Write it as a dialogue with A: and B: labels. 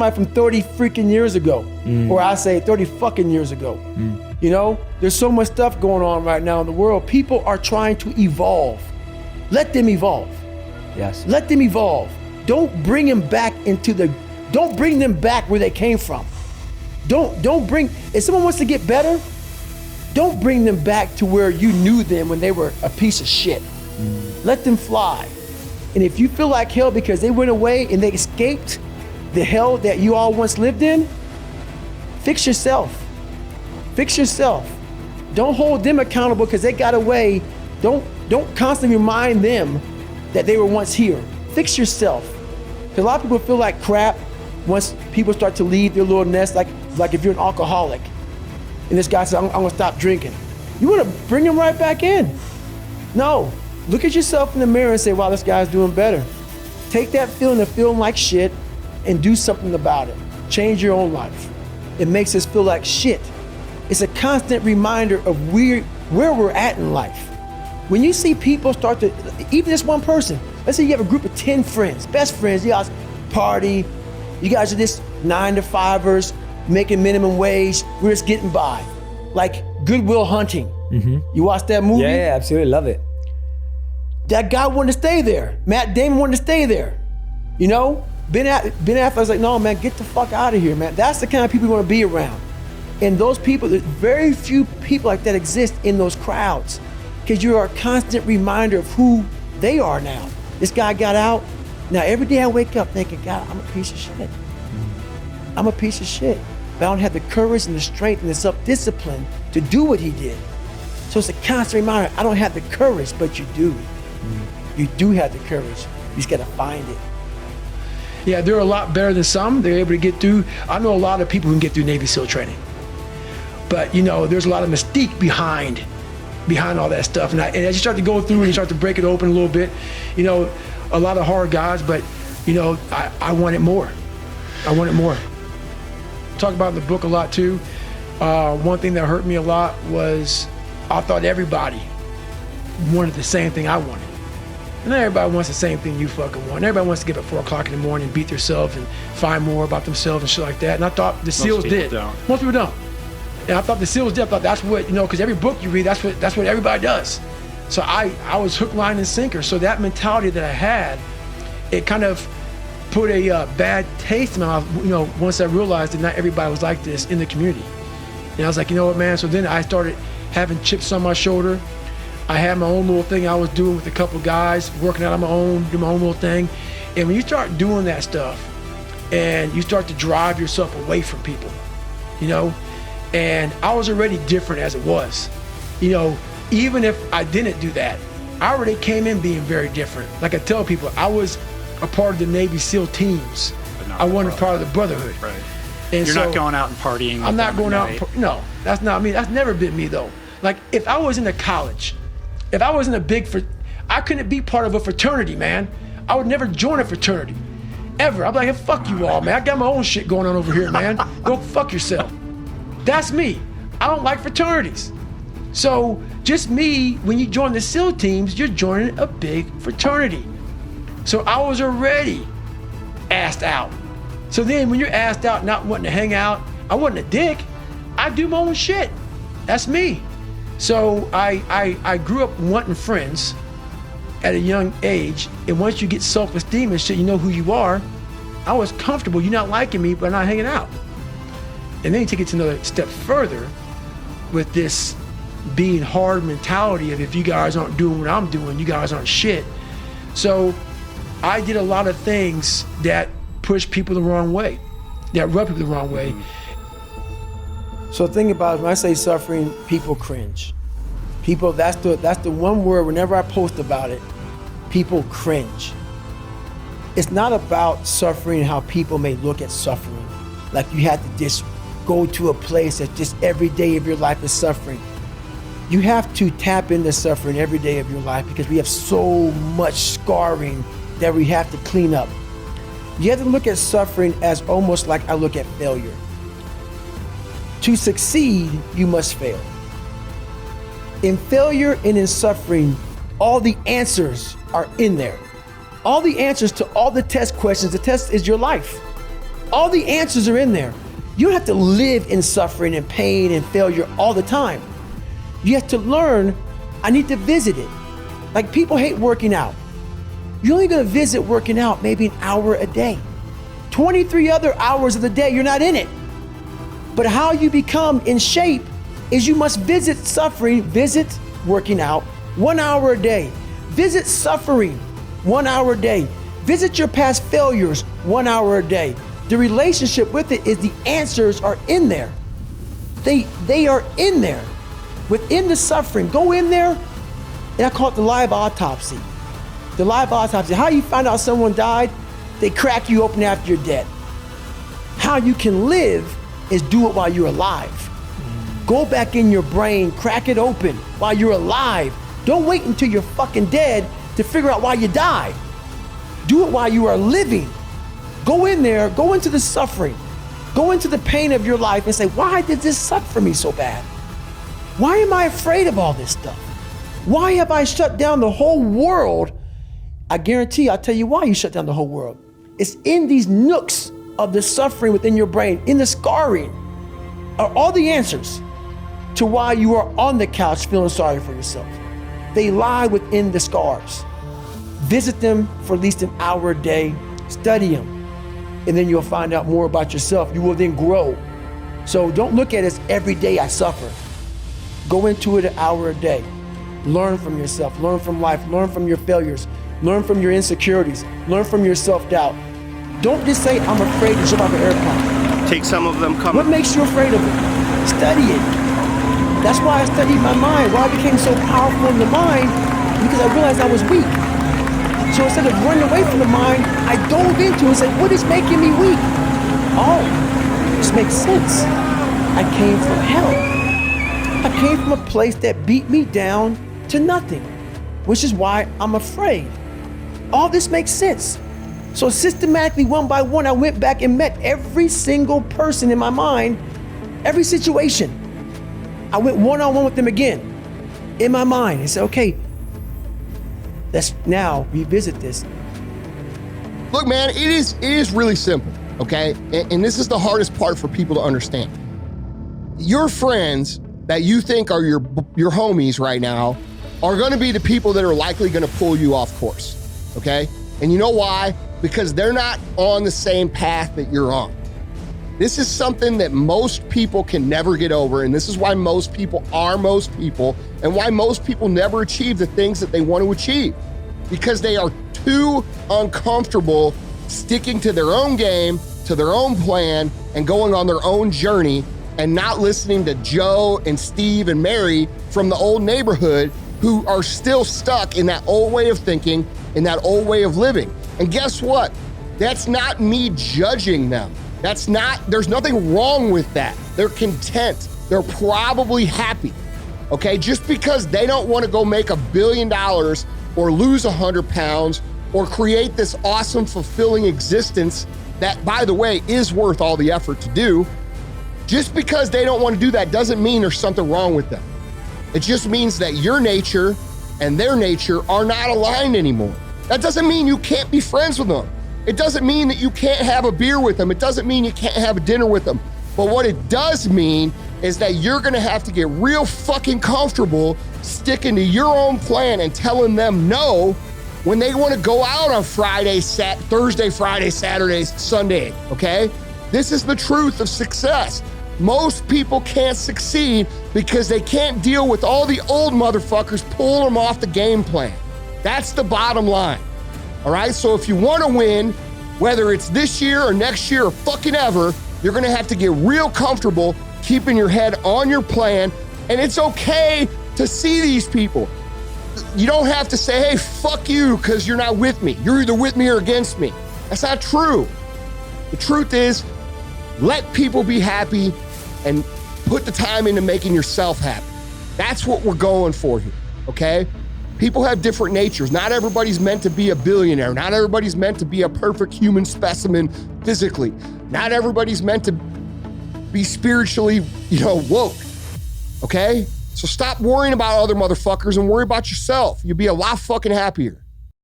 A: somebody from 30 freaking years ago, or I say 30 fucking years ago. You know, there's so much stuff going on right now in the world. People are trying to evolve. Let them evolve.
B: Yes.
A: Let them evolve. Don't bring them back don't bring them back where they came from. Don't bring, if someone wants to get better, don't bring them back to where you knew them when they were a piece of shit. Let them fly. And if you feel like hell because they went away and they escaped the hell that you all once lived in, fix yourself. Fix yourself. Don't hold them accountable because they got away. Don't constantly remind them that they were once here. Fix yourself. Because a lot of people feel like crap once people start to leave their little nest, like if you're an alcoholic and this guy says, I'm gonna stop drinking. You wanna bring him right back in. No, look at yourself in the mirror and say, wow, this guy's doing better. Take that feeling of feeling like shit and do something about it. Change your own life. It makes us feel like shit. It's a constant reminder of where we're at in life. When you see people start to, even this one person, let's say you have a group of 10 friends, best friends, you guys party, you guys are just 9-to-5ers, making minimum wage, we're just getting by. Like Good Will Hunting. You watch that movie?
B: Yeah, absolutely, love it.
A: That guy wanted to stay there. Matt Damon wanted to stay there. You know? Ben Affleck was like, no man, get the fuck out of here, man. That's the kind of people you want to be around. And those people, there's very few people like that exist in those crowds because you're a constant reminder of who they are now. This guy got out. Now every day I wake up thinking, God, I'm a piece of shit. I'm a piece of shit. But I don't have the courage and the strength and the self-discipline to do what he did. So it's a constant reminder, I don't have the courage, but you do. You do have the courage. You just gotta find it. Yeah, they're a lot better than some. They're able to get through. I know a lot of people who can get through Navy SEAL training. But you know, there's a lot of mystique behind all that stuff. And as you start to go through and you start to break it open a little bit, you know, a lot of hard guys, but you know, I wanted more. I wanted more. Talk about in the book a lot too. One thing that hurt me a lot was I thought everybody wanted the same thing I wanted. And everybody wants the same thing you fucking want. Everybody wants to get up at 4 o'clock in the morning and beat themselves and find more about themselves and shit like that. And I thought the SEALs did. Most people don't. And I thought the SEALs did. I thought that's what, you know, because every book you read, that's what everybody does. So I was hook, line, and sinker. So that mentality that I had, it kind of put a bad taste in my mouth, you know, once I realized that not everybody was like this in the community. And I was like, you know what, man? So then I started having chips on my shoulder. I had my own little thing I was doing with a couple guys, working out on my own, doing my own little thing. And when you start doing that stuff and you start to drive yourself away from people, you know, and I was already different as it was. You know, even if I didn't do that, I already came in being very different. Like I tell people, I was a part of the Navy SEAL teams. I wasn't part of the brotherhood.
C: Right.
A: And
C: You're
A: so,
C: not going out and partying.
A: I'm not going out. No, that's not me. That's never been me though. Like if I was in a college, if I was in a big, I couldn't be part of a fraternity, man. I would never join a fraternity, ever. I'd be like, hey, fuck you all, man. I got my own shit going on over here, man. Go fuck yourself. That's me. I don't like fraternities. So just me, when you join the SEAL teams, you're joining a big fraternity. So I was already asked out. So then when you're asked out, not wanting to hang out, I wasn't a dick. I do my own shit. That's me. So I grew up wanting friends at a young age, and once you get self-esteem and shit, you know who you are, I was comfortable. You're not liking me, but not hanging out. And then you take it to another step further with this being hard mentality of if you guys aren't doing what I'm doing, you guys aren't shit. So I did a lot of things that pushed people the wrong way, that rubbed people the wrong way. So think about it, when I say suffering, people cringe. People, that's the one word, whenever I post about it, people cringe. It's not about suffering how people may look at suffering. Like you have to just go to a place that just every day of your life is suffering. You have to tap into suffering every day of your life because we have so much scarring that we have to clean up. You have to look at suffering as almost like I look at failure. To succeed, you must fail. In failure and in suffering, all the answers are in there. All the answers to all the test questions. The test is your life. All the answers are in there. You don't have to live in suffering and pain and failure all the time. You have to learn, I need to visit it. Like people hate working out. You're only gonna visit working out maybe an hour a day. 23 other hours of the day, you're not in it. But how you become in shape is you must visit suffering, visit working out 1 hour a day. Visit suffering 1 hour a day. Visit your past failures 1 hour a day. The relationship with it is the answers are in there. They are in there. Within the suffering, go in there, and I call it the live autopsy. The live autopsy. How you find out someone died? They crack you open after you're dead. How you can live is do it while you're alive. Go back in your brain, crack it open while you're alive. Don't wait until you're fucking dead to figure out why you died. Do it while you are living. Go in there, go into the suffering, go into the pain of your life and say, why did this suck for me so bad? Why am I afraid of all this stuff? Why have I shut down the whole world? I guarantee I'll tell you why you shut down the whole world. It's in these nooks of the suffering within your brain, in the scarring, are all the answers to why you are on the couch feeling sorry for yourself. They lie within the scars. Visit them for at least an hour a day, study them, and then you'll find out more about yourself. You will then grow. So don't look at it as every day I suffer. Go into it an hour a day. Learn from yourself, learn from life, learn from your failures, learn from your insecurities, learn from your self-doubt. Don't just say, I'm afraid to jump off an airplane.
C: Take some of them coming.
A: What makes you afraid of it? Study it. That's why I studied my mind. Why I became so powerful in the mind, because I realized I was weak. So instead of running away from the mind, I dove into it and said, what is making me weak? Oh, this makes sense. I came from hell. I came from a place that beat me down to nothing, which is why I'm afraid. All this makes sense. So systematically, one by one, I went back and met every single person in my mind, every situation. I went one-on-one with them again in my mind and said, okay, let's now revisit this.
D: Look, man, it is really simple, okay? And this is the hardest part for people to understand. Your friends that you think are your homies right now are gonna be the people that are likely gonna pull you off course, okay? And you know why? Because they're not on the same path that you're on. This is something that most people can never get over, and this is why most people are most people, and why most people never achieve the things that they want to achieve. Because they are too uncomfortable sticking to their own game, to their own plan, and going on their own journey, and not listening to Joe and Steve and Mary from the old neighborhood who are still stuck in that old way of thinking, in that old way of living. And guess what? That's not me judging them. There's nothing wrong with that. They're content. They're probably happy, okay? Just because they don't want to go make $1 billion or lose 100 pounds or create this awesome, fulfilling existence that, by the way, is worth all the effort to do, just because they don't want to do that doesn't mean there's something wrong with them. It just means that your nature and their nature are not aligned anymore. That doesn't mean you can't be friends with them. It doesn't mean that you can't have a beer with them. It doesn't mean you can't have a dinner with them. But what it does mean is that you're gonna have to get real fucking comfortable sticking to your own plan and telling them no when they wanna go out on Thursday, Friday, Saturday, Sunday, okay? This is the truth of success. Most people can't succeed because they can't deal with all the old motherfuckers pulling them off the game plan. That's the bottom line. All right, so if you want to win, whether it's this year or next year or fucking ever, you're gonna have to get real comfortable keeping your head on your plan, and it's okay to see these people. You don't have to say, hey, fuck you, because you're not with me. You're either with me or against me. That's not true. The truth is, let people be happy and put the time into making yourself happy. That's what we're going for here, okay? People have different natures. Not everybody's meant to be a billionaire. Not everybody's meant to be a perfect human specimen physically. Not everybody's meant to be spiritually, woke, okay? So stop worrying about other motherfuckers and worry about yourself. You'll be a lot fucking happier.